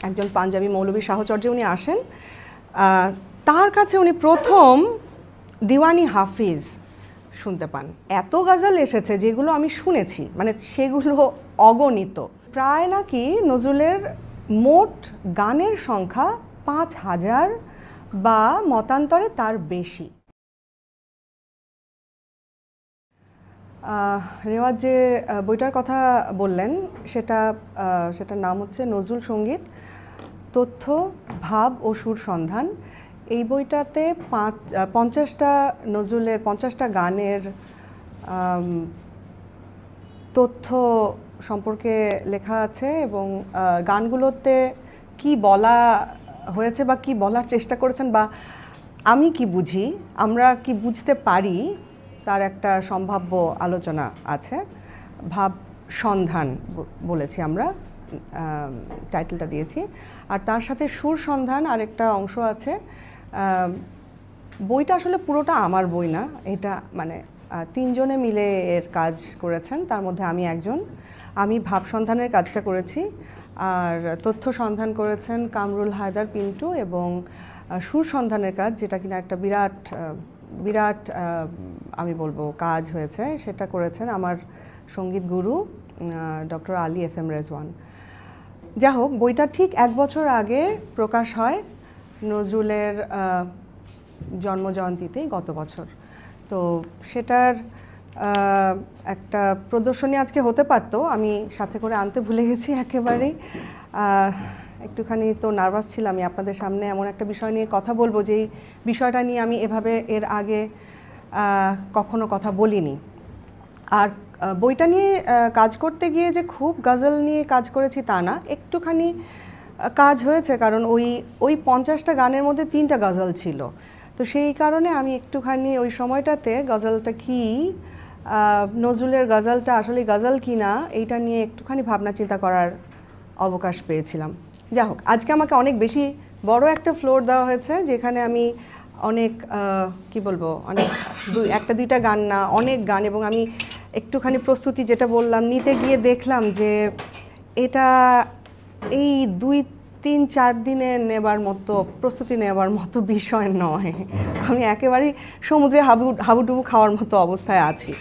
একজন পাঞ্জাবি মৌলভী সাহচর্যে উনি আসেন। তার কাছে উনি প্রথম দিওয়ানি হাফিজ শুনতে পান। এত গজল এসেছে যেগুলো আমি শুনেছি, মানে সেগুলো অগণিত। প্রায় নাকি নজরুলের মোট গানের সংখ্যা ৫,০০০ বা মতান্তরে তার বেশি। রেওয়াজ যে বইটার কথা বললেন সেটার নাম হচ্ছে নজরুল সঙ্গীত, তথ্য, ভাব ও সুর সন্ধান। এই বইটাতে ৫০টা নজরুলের ৫০টা গানের তথ্য সম্পর্কে লেখা আছে এবং গানগুলোতে কি বলা হয়েছে বা কি বলার চেষ্টা করেছেন বা আমি কি বুঝি, আমরা কি বুঝতে পারি, তার একটা সম্ভাব্য আলোচনা আছে। ভাব সন্ধান বলেছি আমরা, টাইটেলটা দিয়েছি। আর তার সাথে সুর সন্ধান আরেকটা অংশ আছে। বইটা আসলে পুরোটা আমার বই না, এটা মানে ৩ জনে মিলে এর কাজ করেছেন, তার মধ্যে আমি একজন। আমি ভাব সন্ধানের কাজটা করেছি, আর তথ্য সন্ধান করেছেন কামরুল হায়দার পিন্টু, এবং সুর সন্ধানের কাজ, যেটা কিনা একটা বিরাট আমি বলবো কাজ হয়েছে, সেটা করেছেন আমার সঙ্গীত গুরু doctor Ali F M Rezwan. যা হোক, বইটা ঠিক ১ বছর আগে প্রকাশ হয়, নজরুলের জন্মজয়ন্তীতেই গত বছর। তো সেটার একটা প্রদর্শনী আজকে হতে পারতো, আমি সাথে করে আনতে ভুলে গেছি একেবারেই। একটুখানি তো নার্ভাস ছিলাম আমি আপনাদের সামনে এমন একটা বিষয় নিয়ে কথা বলবো, যেই বিষয়টা নিয়ে আমি এভাবে এর আগে কখনো কথা বলিনি। আর বইটা নিয়ে কাজ করতে গিয়ে যে খুব গজল নিয়ে কাজ করেছি তা না, একটুখানি কাজ হয়েছে, কারণ ওই ৫০টা গানের মধ্যে ৩টা গজল ছিল। তো সেই কারণে আমি একটুখানি ওই সময়টাতে গজলটা কি, নজরুলের গজলটা আসলে গজল কি না, এইটা নিয়ে একটুখানি ভাবনা চিন্তা করার অবকাশ পেয়েছিলাম। যা হোক, আজকে আমাকে অনেক বেশি বড় একটা ফ্লোর দেওয়া হয়েছে, যেখানে আমি অনেক কি বলবো, অনেক একটা দুইটা গান না, অনেক গান। এবং আমি একটুখানি প্রস্তুতি যেটা বললাম নিতে গিয়ে দেখলাম যে এটা এই ২-৩-৪ দিনে নেবার মতো প্রস্তুতি নেবার মতো বিষয় নয়। আমি একেবারেই সমুদ্রে হাবুডুবু খাওয়ার মতো অবস্থায় আছি।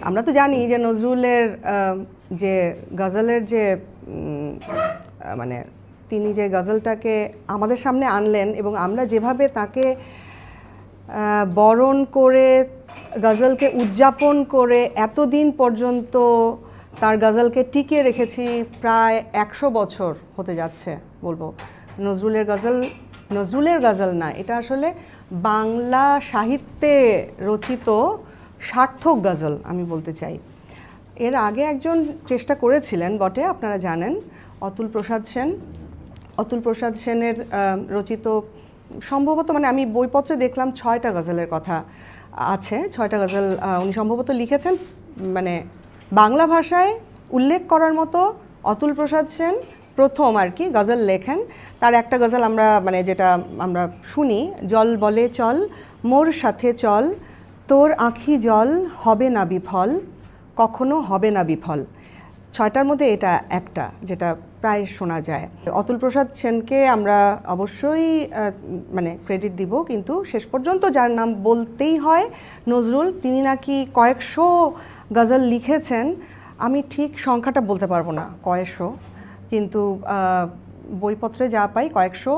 আমরা তো জানি যে নজরুলের যে গজলের যে মানে তিনি যে গজলটাকে আমাদের সামনে আনলেন এবং আমরা যেভাবে তাকে বরণ করে গজলকে উদযাপন করে এতদিন পর্যন্ত তার গজলকে টিকিয়ে রেখেছি, প্রায় ১০০ বছর হতে যাচ্ছে বলবো। নজরুলের গজল না, এটা আসলে বাংলা সাহিত্যে রচিত সার্থক গজল আমি বলতে চাই। এর আগে একজন চেষ্টা করেছিলেন বটে, আপনারা জানেন, অতুল প্রসাদ সেনের রচিত, সম্ভবত মানে আমি বইপত্রে দেখলাম ৬টা গজলের কথা আছে। ৬টা গজল উনি সম্ভবত লিখেছেন, মানে বাংলা ভাষায় উল্লেখ করার মতো অতুল প্রসাদ সেন প্রথম আর কি গজল লেখেন। তার একটা গজল আমরা মানে যেটা আমরা শুনি, জল বলে চল মোর সাথে চল, তোর আঁখি জল হবে না বিফল, কখনো হবে না বিফল। ৬টার মধ্যে এটা একটা যেটা প্রায় শোনা যায়। অতুল প্রসাদ সেনকে আমরা অবশ্যই মানে ক্রেডিট দিব, কিন্তু শেষ পর্যন্ত যার নাম বলতেই হয় নজরুল, তিনি নাকি কয়েকশো গজল লিখেছেন। আমি ঠিক সংখ্যাটা বলতে পারবো না কয়েকশো, কিন্তু বইপত্রে যা পাই কয়েকশো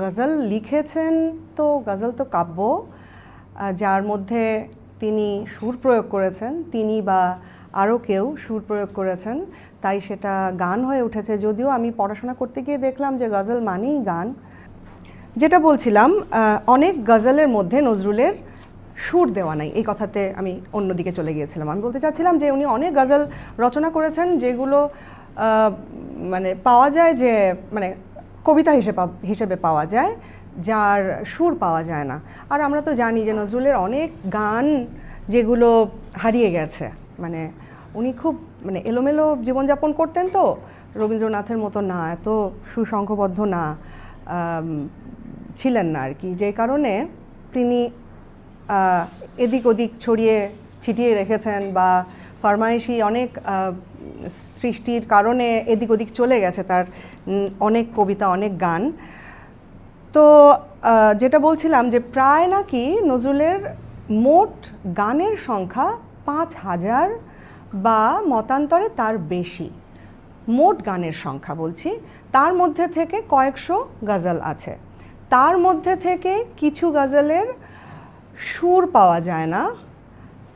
গজল লিখেছেন। তো গজল তো কাব্য, যার মধ্যে তিনি সুর প্রয়োগ করেছেন, তিনি বা আরও কেউ সুর প্রয়োগ করেছেন, তাই সেটা গান হয়ে উঠেছে। যদিও আমি পড়াশোনা করতে গিয়ে দেখলাম যে গজল মানেই গান। যেটা বলছিলাম, অনেক গজলের মধ্যে নজরুলের সুর দেওয়া নাই, এই কথাতে আমি অন্যদিকে চলে গিয়েছিলাম। আমি বলতে চাচ্ছিলাম যে উনি অনেক গজল রচনা করেছেন যেগুলো মানে পাওয়া যায় যে মানে কবিতা হিসেবে পাওয়া যায়, যার সুর পাওয়া যায় না। আর আমরা তো জানি যে নজরুলের অনেক গান যেগুলো হারিয়ে গেছে, মানে উনি খুব মানে এলোমেলো জীবনযাপন করতেন, তো রবীন্দ্রনাথের মতো না, এত সুসংখ্যবদ্ধ না ছিলেন না আর কি, যে কারণে তিনি এদিক ওদিক ছড়িয়ে ছিটিয়ে রেখেছেন বা ফরমাইশি অনেক সৃষ্টির কারণে এদিক ওদিক চলে গেছে তার অনেক কবিতা, অনেক গান। তো যেটা বলছিলাম যে প্রায় নাকি নজরুলের মোট গানের সংখ্যা 5000 বা মতান্তরে তার বেশি। মোট গানের সংখ্যা বলছি, তার মধ্যে থেকে কয়েকশো গজল আছে। তার মধ্যে থেকে কিছু গজলের সুর পাওয়া যায় না,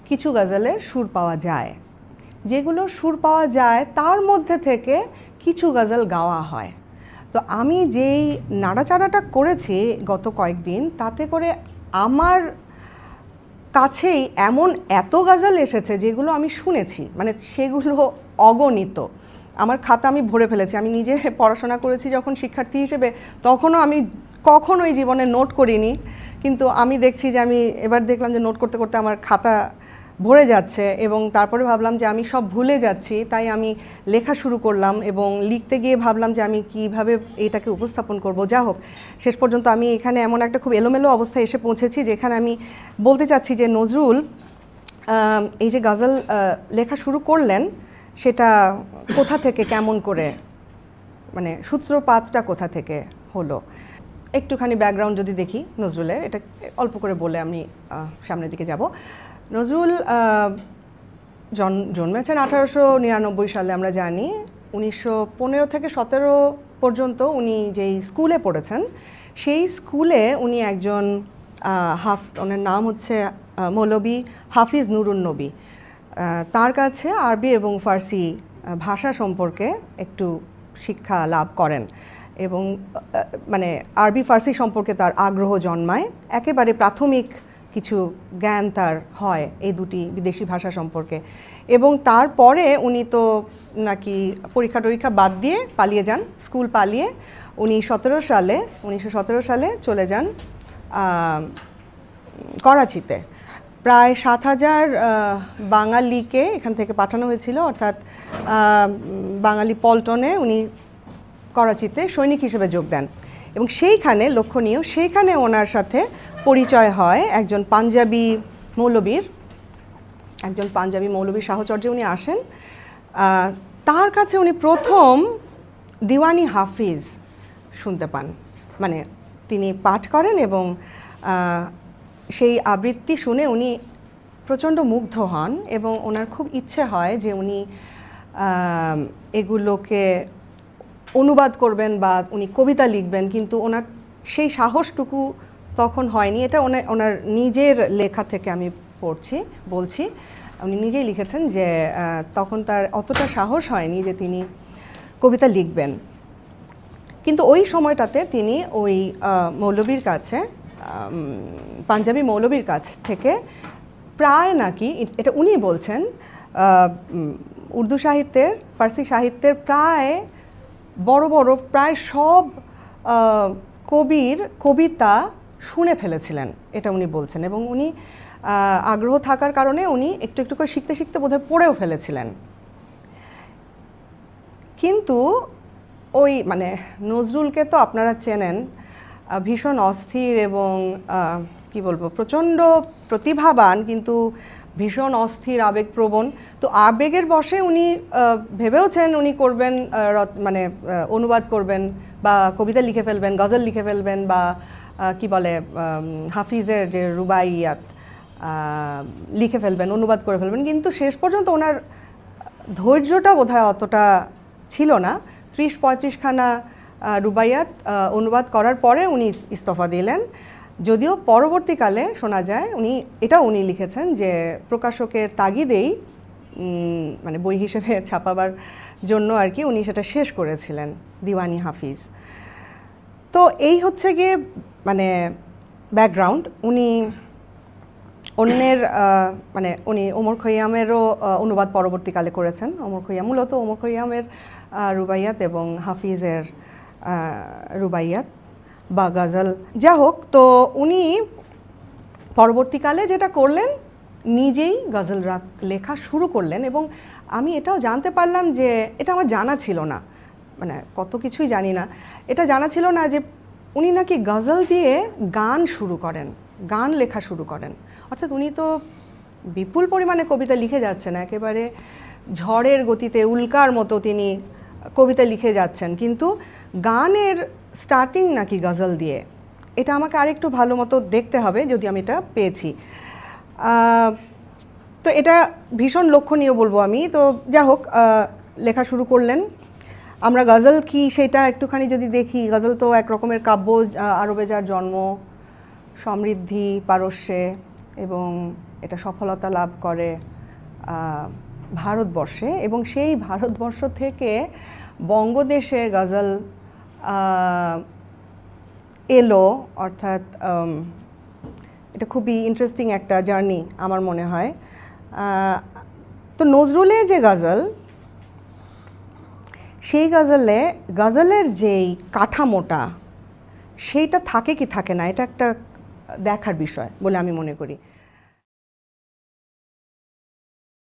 কিছু গজলের সুর পাওয়া যায়। যেগুলো সুর পাওয়া যায় তার মধ্যে থেকে কিছু গজল গাওয়া হয়। তো আমি যেই নাড়াচাড়াটা করেছি গত কয়েকদিন, তাতে করে আমার কাছেই এমন এত গজল এসেছে যেগুলো আমি শুনেছি, মানে সেগুলো অগণিত। আমার খাতা আমি ভরে ফেলেছি। আমি নিজে পড়াশোনা করেছি যখন শিক্ষার্থী হিসেবে, তখনও আমি কখনোই জীবনে নোট করিনি, কিন্তু আমি দেখছি যে আমি এবার দেখলাম যে নোট করতে করতে আমার খাতা ভরে যাচ্ছে, এবং তারপরে ভাবলাম যে আমি সব ভুলে যাচ্ছি, তাই আমি লেখা শুরু করলাম এবং লিখতে গিয়ে ভাবলাম যে আমি কিভাবে এটাকে উপস্থাপন করব। যা হোক, শেষ পর্যন্ত আমি এখানে এমন একটা খুব এলোমেলো অবস্থায় এসে পৌঁছেছি যেখানে আমি বলতে চাচ্ছি যে নজরুল এই যে গজল লেখা শুরু করলেন, সেটা কোথা থেকে, কেমন করে, মানে সূত্রপাতটা কোথা থেকে হলো। একটুখানি ব্যাকগ্রাউন্ড যদি দেখি নজরুলের, এটা অল্প করে বলে আমি সামনের দিকে যাব। নজরুল জন্মেছেন 1899 সালে, আমরা জানি। 1915 থেকে 17 পর্যন্ত উনি যেই স্কুলে পড়েছেন, সেই স্কুলে উনি একজন ওনার নাম হচ্ছে মৌলভী হাফিজ নুরুন নবী। তার কাছে আরবি এবং ফার্সি ভাষা সম্পর্কে একটু শিক্ষা লাভ করেন, এবং মানে আরবি ফার্সি সম্পর্কে তার আগ্রহ জন্মায়। একেবারে প্রাথমিক কিছু জ্ঞান তার হয় এই দুটি বিদেশি ভাষা সম্পর্কে। এবং তারপরে উনি তো নাকি পরীক্ষা টরীক্ষা বাদ দিয়ে পালিয়ে যান, স্কুল পালিয়ে উনি 1917 সালে চলে যান করাচিতে। প্রায় 7000 বাঙালিকে এখান থেকে পাঠানো হয়েছিল, অর্থাৎ বাঙালি পল্টনে উনি করাচিতে সৈনিক হিসেবে যোগ দেন। এবং সেইখানে লক্ষণীয়, সেইখানে ওনার সাথে পরিচয় হয় একজন পাঞ্জাবি মৌলবীর সাহচর্যে উনি আসেন। তার কাছে উনি প্রথম দিওয়ানি হাফিজ শুনতে পান, মানে তিনি পাঠ করেন, এবং সেই আবৃত্তি শুনে উনি প্রচণ্ড মুগ্ধ হন, এবং ওনার খুব ইচ্ছে হয় যে উনি এগুলোকে অনুবাদ করবেন বা উনি কবিতা লিখবেন, কিন্তু ওনার সেই সাহসটুকু তখন হয়নি। এটা ওনার নিজের লেখা থেকে আমি বলছি, উনি নিজেই লিখেছেন যে তখন তার অতটা সাহস হয়নি যে তিনি কবিতা লিখবেন। কিন্তু ওই সময়টাতে তিনি ওই মৌলবীর কাছে, পাঞ্জাবি মৌলবীর কাছ থেকে প্রায় নাকি, এটা উনি বলছেন, উর্দু সাহিত্যের, ফার্সি সাহিত্যের প্রায় প্রায় সব কবির কবিতা শুনে ফেলেছিলেন, এটা উনি বলছেন। এবং উনি আগ্রহ থাকার কারণে উনি একটু একটু করে শিখতে শিখতে বোধহয় পড়েও ফেলেছিলেন। কিন্তু ওই মানে নজরুলকে তো আপনারা চেনেন, ভীষণ অস্থির এবং কি বলবো, প্রচণ্ড প্রতিভাবান, কিন্তু ভীষণ অস্থির, আবেগপ্রবণ। তো আবেগের বশে উনি ভেবেওছেন উনি করবেন, মানে অনুবাদ করবেন বা কবিতা লিখে ফেলবেন, গজল লিখে ফেলবেন, বা কি বলে হাফিজের যে রুবাইয়াত লিখে ফেলবেন, অনুবাদ করে ফেলবেন। কিন্তু শেষ পর্যন্ত ওনার ধৈর্যটা বোধহয় অতটা ছিল না। 30-35 খানা রুবাইয়াত অনুবাদ করার পরে উনি ইস্তফা দিলেন। যদিও পরবর্তীকালে শোনা যায় উনি লিখেছেন যে প্রকাশকের তাগিদেই, মানে বই হিসেবে ছাপাবার জন্য আর কি, উনি সেটা শেষ করেছিলেন, দিওয়ানি হাফিজ। তো এই হচ্ছে গিয়ে মানে ব্যাকগ্রাউন্ড। উনি অন্যের মানে উনি ওমর খৈয়ামেরও অনুবাদ পরবর্তীকালে করেছেন। মূলত ওমর খৈয়ামের রুবাইয়াত এবং হাফিজের রুবাইয়াত বা গজল, যা হোক। তো উনি পরবর্তীকালে যেটা করলেন, নিজেই গজল লেখা শুরু করলেন। এবং আমি এটাও জানতে পারলাম যে এটা আমার জানা ছিল না, মানে কত কিছুই জানি না, এটা জানা ছিল না যে উনি নাকি গজল দিয়ে গান লেখা শুরু করেন। অর্থাৎ উনি তো বিপুল পরিমাণে কবিতা লিখে যাচ্ছেন, একেবারে ঝড়ের গতিতে উল্কার মতো তিনি কবিতা লিখে যাচ্ছেন, কিন্তু গানের স্টার্টিং নাকি গজল দিয়ে। এটা আমাকে আরেকটু ভালো মতো দেখতে হবে, যদি আমি এটা পেয়েছি। তো এটা ভীষণ লক্ষণীয় বলবো আমি। তো যা হোক, লেখা শুরু করলেন। আমরা গজল কি সেটা একটুখানি যদি দেখি, গজল তো এক রকমের কাব্য, আরবে যার জন্ম, সমৃদ্ধি পারস্যে, এবং এটা সফলতা লাভ করে ভারতবর্ষে, এবং সেই ভারতবর্ষ থেকে বঙ্গদেশে গজল এলো। অর্থাৎ এটা খুবই ইন্টারেস্টিং একটা জার্নি আমার মনে হয়। তো নজরুলের যে গজল, সেই গজলের যেই কাঠামোটা, সেইটা থাকে কি থাকে না, এটা একটা দেখার বিষয় বলে আমি মনে করি।